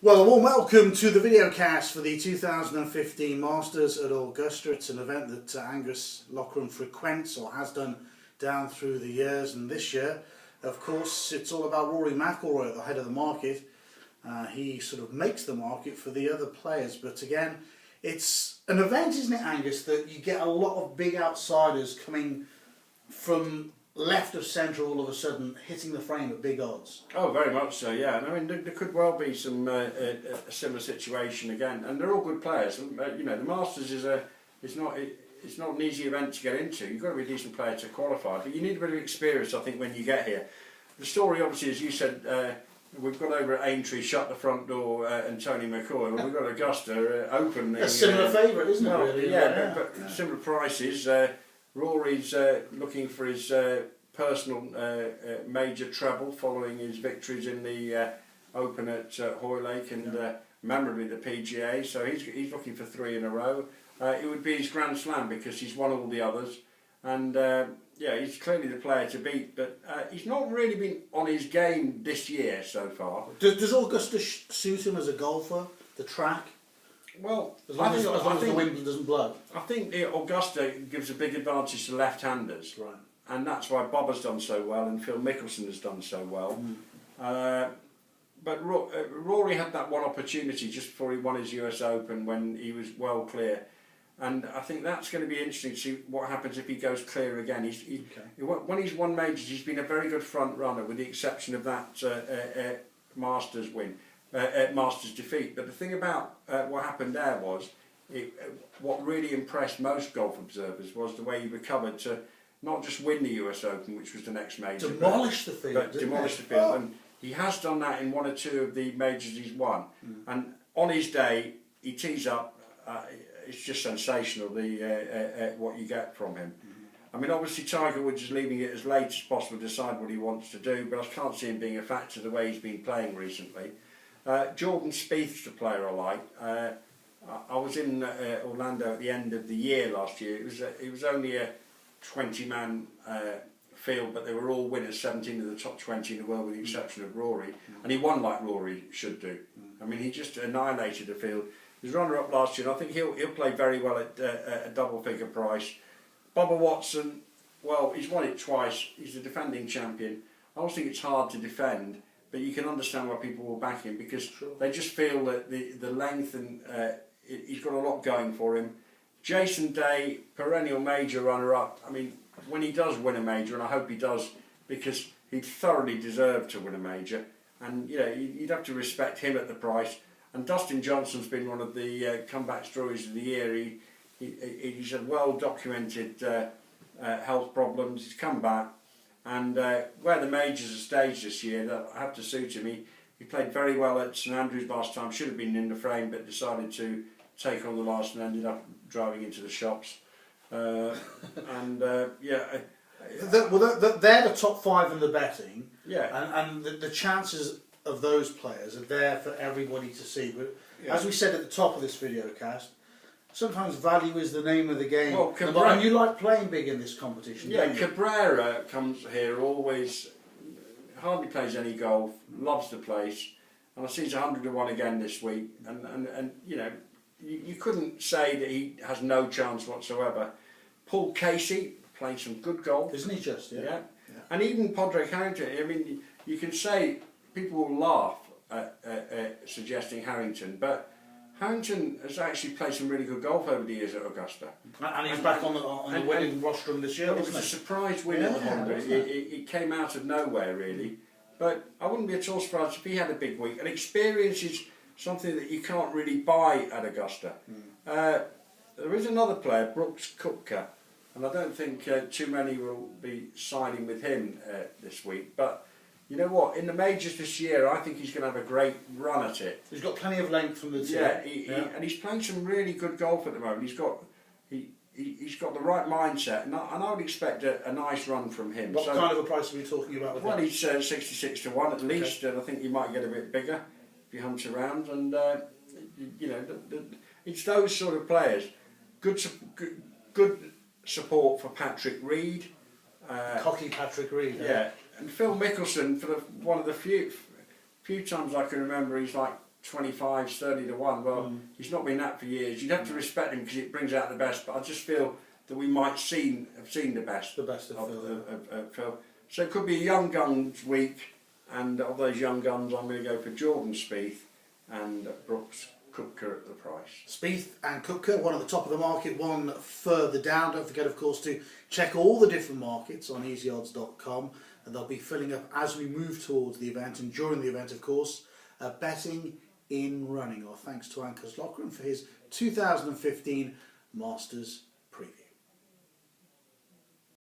Well, a warm welcome to the videocast for the 2015 Masters at Augusta. It's an event that Angus Loughran frequents or has done down through the years, and this year, of course, it's all about Rory McIlroy at the head of the market. He sort of makes the market for the other players, but again, it's an event, isn't it, Angus, that you get a lot of big outsiders coming from left of centre all of a sudden, hitting the frame at big odds. Oh, very much so, yeah. And I mean, there could well be some a similar situation again, and they're all good players. You know, the Masters it's not an easy event to get into. You've got to be a decent player to qualify, but you need a bit of experience, I think, when you get here. The story, obviously, as you said, we've got over at Aintree, shut the front door, and Tony McCoy. Well, we've got Augusta Open. A similar favourite, isn't it? Really? Yeah, but similar prices. Rory's looking for his personal major treble following his victories in the Open at Hoylake and memorably the PGA. So he's looking for 3 in a row. It would be his Grand Slam because he's won all the others, and he's clearly the player to beat. But he's not really been on his game this year so far. Does Augusta suit him as a golfer? The track? Well, as long as the wind doesn't blow. I think the Augusta gives a big advantage to left-handers, right? And that's why Bob has done so well and Phil Mickelson has done so well. But Rory had that one opportunity just before he won his US Open when he was well clear, and I think that's going to be interesting to see what happens if he goes clear again. When he's won majors, he's been a very good front runner, with the exception of that Masters win. Masters defeat. But the thing about what happened there was, what really impressed most golf observers was the way he recovered to not just win the US Open, which was the next major, demolish the field. But demolish the field. And he has done that in 1 or 2 of the majors he's won. And on his day, he tees up. It's just sensational, what you get from him. I mean, obviously Tiger Woods is leaving it as late as possible to decide what he wants to do, but I can't see him being a factor the way he's been playing recently. Jordan Spieth's the player I like. I was in Orlando at the end of the year last year. It was only a 20-man field, but they were all winners, 17 of the top 20 in the world, with the exception of Rory, and he won like Rory should do. I mean, he just annihilated the field. He was runner-up last year, and I think he'll play very well at a double-figure price. Bubba Watson, well, he's won it twice. He's the defending champion. I also think it's hard to defend, but you can understand why people will back him, because they just feel that the length and he's got a lot going for him. Jason Day, perennial major runner-up. I mean, when he does win a major, and I hope he does, because he thoroughly deserved to win a major, and you'd have to respect him at the price. And Dustin Johnson's been one of the comeback stories of the year. He's had well-documented health problems. He's come back, and where the majors are staged this year, that I have to suit him. He played very well at St Andrews last time. Should have been in the frame, but decided to take on the last and ended up driving into the shops. They're the top 5 in the betting. Yeah, and the chances of those players are there for everybody to see. But as we said at the top of this video cast, sometimes value is the name of the game. Well, and you like playing big in this competition, don't you? Cabrera comes here, always hardly plays any golf, loves the place, and I see he's 100 to 1 again this week. And you couldn't say that he has no chance whatsoever. Paul Casey playing some good golf, isn't he just? Yeah. And even Padraig Harrington. I mean, you can say people will laugh at suggesting Harrington, but Harrington has actually played some really good golf over the years at Augusta. And he's back on the winning rostrum this year, wasn't he? It was a surprise win at the Honda. It came out of nowhere, really. But I wouldn't be at all surprised if he had a big week. And experience is something that you can't really buy at Augusta. There is another player, Brooks Koepka, and I don't think too many will be signing with him this week. But you know what? In the majors this year, I think he's going to have a great run at it. He's got plenty of length from the tee. And he's playing some really good golf at the moment. He's got the right mindset, and I would expect a nice run from him. What kind of a price are we talking about with him? He's 66 to 1 at least, and I think you might get a bit bigger if you hunt around. And it's those sort of players. Good support for Patrick Reed. Cocky Patrick Reed. Yeah. And Phil Mickelson, for one of the few times I can remember, he's like 25s, 30 to 1. Well, he's not been that for years. You'd have to respect him because it brings out the best, but I just feel that we might have seen the best. The best of Phil. So it could be a young guns week, and of those young guns, I'm going to go for Jordan Spieth and Brooks Koepka at the price. Spieth and Koepka, one at the top of the market, one further down. Don't forget, of course, to check all the different markets on easyodds.com, and they'll be filling up as we move towards the event and during the event, of course. Betting in running. Our thanks to Angus Loughran for his 2015 Masters